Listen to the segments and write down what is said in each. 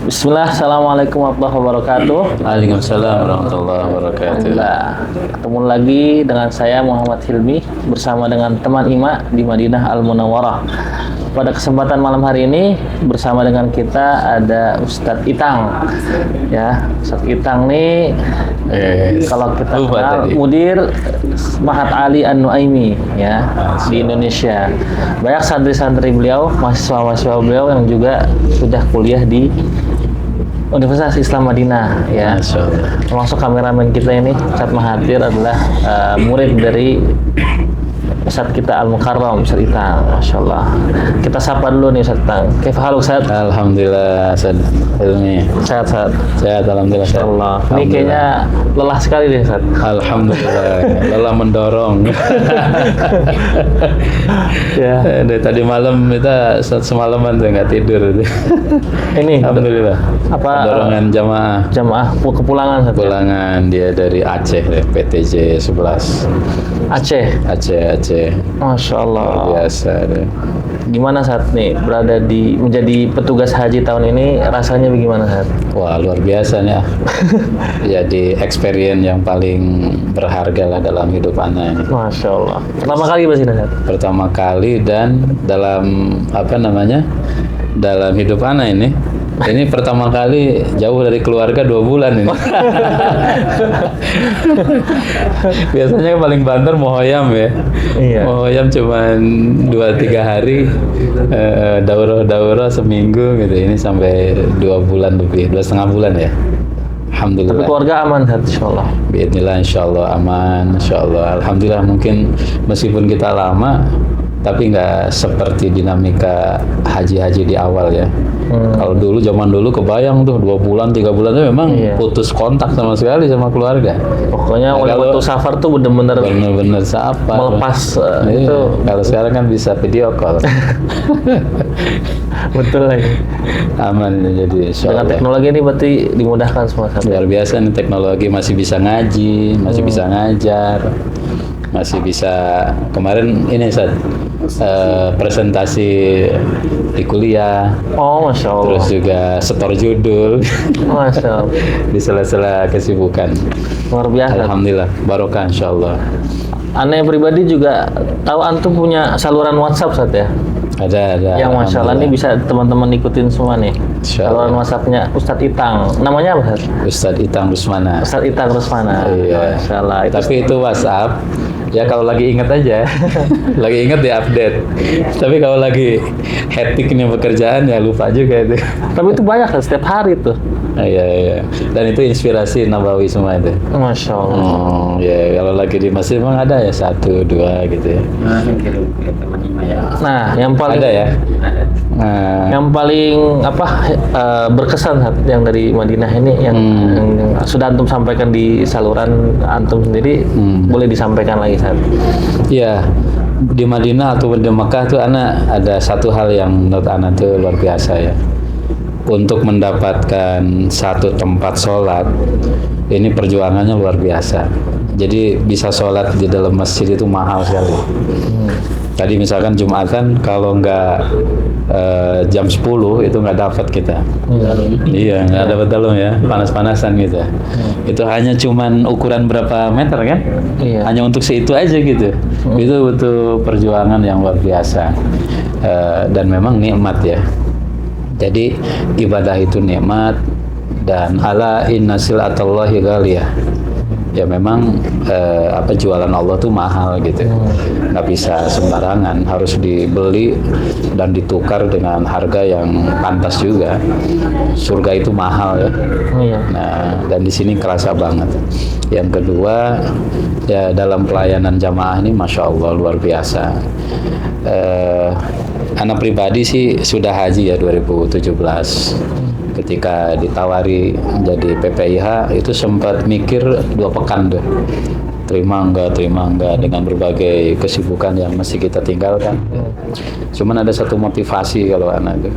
Bismillah, Assalamualaikum warahmatullahi wabarakatuh. Waalaikumsalam warahmatullahi wabarakatuh. Alhamdulillah, ketemu lagi dengan saya Muhammad Hilmi bersama dengan teman Ima di Madinah Al-Munawwarah. Pada kesempatan malam hari ini bersama dengan kita ada Ustadz Itang. Ya, Ustadz Itang nih kalau kita kenal Mudir Mahat Ali An-Nuaimi ya di Indonesia. Banyak santri-santri beliau, mahasiswa-mahasiswa beliau yang juga sudah kuliah di Universitas Islam Madinah ya. Termasuk kameramen kita ini Ustadz Mahathir adalah murid dari Ustadz kita Al-Mukarram, Ustadz Itang. Masya Allah. Kita sapa dulu nih Ustadz Itang. Kaifa Ustadz? Alhamdulillah, Ustadz Hilmi. Sehat-sehat. Sehat, alhamdulillah. Masya Allah. Ini kayaknya lelah sekali deh Ustadz. Alhamdulillah. Lelah mendorong. Ya. Dari tadi malam kita semalaman tuh nggak tidur. Ini Alhamdulillah. apa Dorongan jamaah kepulangan Ustadz? pulangan dia dari Aceh, PTJ 11. Aceh. Masya Allah. Luar biasa deh. Gimana saat nih berada di menjadi petugas haji tahun ini, rasanya bagaimana saat? Wah, luar biasa nih. Jadi experience yang paling berharga lah dalam hidup anak ini. Masya Allah. Pertama kali pasti saat? Pertama kali dan dalam dalam hidup anak ini pertama kali jauh dari keluarga 2 bulan ini. Biasanya paling banter Mohoyam ya. Iya. Mohoyam cuma 2-3 hari, daurah seminggu gitu. Ini sampai 2 bulan lebih, 2,5 bulan ya. Alhamdulillah. Tapi keluarga aman saat insyaallah. Bismillah, insyaallah aman, insyaallah. Alhamdulillah, mungkin meskipun kita lama, tapi nggak seperti dinamika haji-haji di awal ya. Kalau zaman dulu kebayang tuh 2 bulan, 3 bulan tuh memang putus kontak sama sekali sama keluarga. Pokoknya waktu safar tuh bener-bener sapa. melepas Iya. itu. Kalau sekarang kan bisa video call. Betul lagi. Aman jadi Dengan insyaallah. teknologi ini berarti dimudahkan semua saat. Luar biasa nih teknologi, masih bisa ngaji, masih bisa ngajar, masih bisa. Kemarin ini presentasi di kuliah, Oh, Masya Allah. terus juga setor judul Masya Allah. di sela-sela kesibukan. Luar biasa. Alhamdulillah, barokah insyaallah. Aneh pribadi juga tahu antum punya saluran WhatsApp saat ya. Ada. Yang Masya Allah ini bisa teman-teman ikutin semua nih. Insya Saluran Allah. WhatsAppnya Ustadz Itang. Namanya apa Ustadz? Ustadz Itang Rusmana. Ustadz Itang Rusmana. Iya. Masya Allah. Tapi itu WhatsApp. Ya kalau lagi inget aja, lagi inget di update. Tapi kalau lagi hektik nih pekerjaan ya lupa juga itu. Tapi itu banyak kan setiap hari tuh. Iya. Dan itu inspirasi Nabawi semua itu. Masya Allah. Ya kalau lagi di masjid memang ada ya 1, 2 gitu ya. Nah, yang paling Ada ya. Nah, yang paling berkesan Sat, yang dari Madinah ini yang sudah antum sampaikan di saluran antum sendiri, boleh disampaikan lagi Sat. ya di Madinah atau di Mekah tuh anak ada satu hal yang menurut anak tuh luar biasa ya. Untuk mendapatkan satu tempat sholat, ini perjuangannya luar biasa. Jadi bisa sholat di dalam masjid itu mahal sekali. Tadi misalkan Jumatan kalau nggak jam 10 itu nggak dapat kita. Iya, nggak dapat dalam ya, panas-panasan gitu. Itu hanya cuman ukuran berapa meter kan? Iya. Hanya untuk seitu aja gitu. Itu butuh perjuangan yang luar biasa. Dan memang nikmat ya. Jadi ibadah itu nikmat, dan ala inna silatallahi ghaliyah. Ya memang jualan Allah tuh mahal gitu, nggak bisa sembarangan, harus dibeli dan ditukar dengan harga yang pantas juga. Surga itu mahal ya. Iya. Nah, dan di sini kerasa banget. Yang kedua ya dalam pelayanan jamaah ini masya Allah luar biasa. Anak pribadi sih sudah haji ya 2017. Ketika ditawari menjadi PPIH itu sempat mikir 2 pekan tuh, terima enggak dengan berbagai kesibukan yang mesti kita tinggalkan. Cuman ada satu motivasi kalau anak tuh,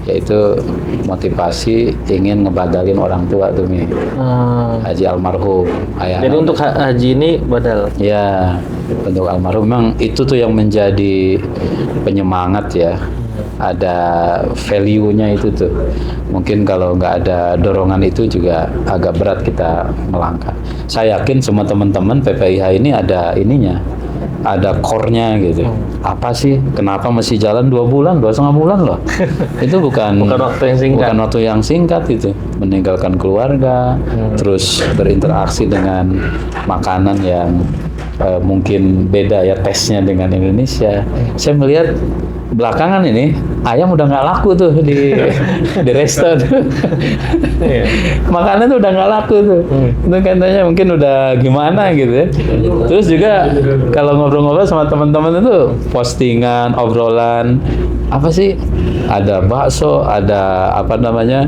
yaitu motivasi ingin ngebadalin orang tua tuh Mi. Haji almarhum ayah. Jadi untuk haji ini badal. Ya, untuk almarhum memang itu tuh yang menjadi penyemangat ya. ada value-nya itu tuh. Mungkin kalau nggak ada dorongan itu juga agak berat kita melangkah. Saya yakin semua teman-teman PPIH ini ada ininya, ada core-nya gitu. Apa sih? Kenapa masih jalan 2 bulan, 2,5 bulan loh? Itu bukan waktu yang singkat. bukan waktu yang singkat itu. Meninggalkan keluarga, terus berinteraksi dengan makanan yang mungkin beda ya tesnya dengan Indonesia. Saya melihat belakangan ini ayam udah nggak laku tuh di resto tuh. Makanan tuh udah nggak laku tuh. Itu katanya mungkin udah gimana gitu ya. Terus juga kalau ngobrol-ngobrol sama teman-teman itu postingan, obrolan apa sih? Ada bakso, ada apa namanya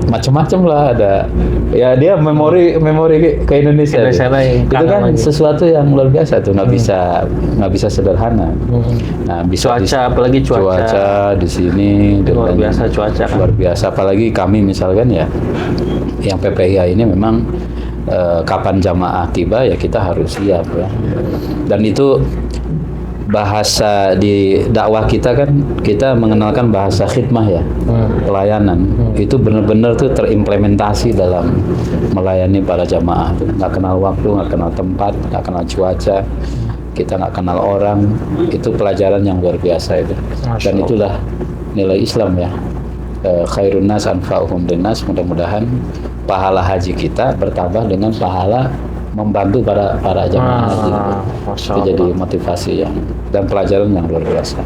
macam-macam lah, ada ya dia memori ke Indonesia. Itu kan sesuatu yang luar biasa tuh, nggak bisa sederhana. Nah, bisa apalagi cuaca di sini luar biasa cuaca kan. Luar biasa, apalagi kami misalkan ya yang PPIH ini memang kapan jamaah tiba ya kita harus siap ya. Dan itu bahasa di dakwah kita kan, kita mengenalkan bahasa khidmah ya, pelayanan. Itu benar-benar tuh terimplementasi dalam melayani para jamaah. Nggak kenal waktu, nggak kenal tempat, nggak kenal cuaca, kita nggak kenal orang. Itu pelajaran yang luar biasa itu. Dan itulah nilai Islam ya. Khairun nas anfa'uhum linnas. Mudah-mudahan pahala haji kita bertambah dengan pahala membantu para jamaah haji. Itu jadi motivasi dan pelajaran yang luar biasa.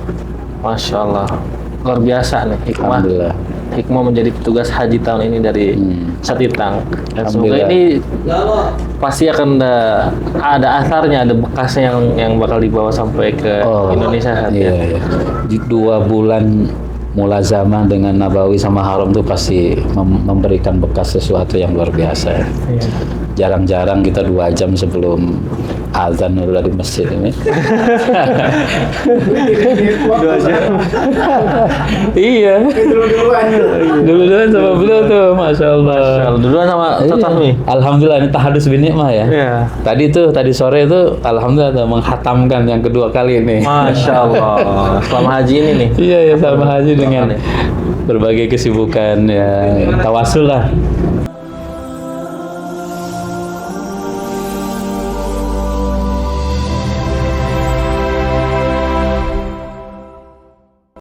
Masya Allah, luar biasa nih hikmah menjadi petugas haji tahun ini dari Satitang. Dan semoga ini pasti akan ada asarnya, ada bekasnya yang bakal dibawa sampai ke Indonesia. Iya. Di 2 bulan mulazamah dengan Nabawi sama Haram itu pasti memberikan bekas sesuatu yang luar biasa ya. Jarang-jarang kita 2 jam sebelum azan udah di masjid ini. 2 jam. Iya. Dulu-duluan sama beliau tuh, Masya Allah. Duluan sama Ustaz nih. Alhamdulillah ini tahadus bin nikmah ya. Iya. Tadi sore itu alhamdulillah menghatamkan yang kedua kali ini. Masya Allah. Selama haji ini nih. Iya ya, selama haji dengan berbagai kesibukan ya, tawasul lah.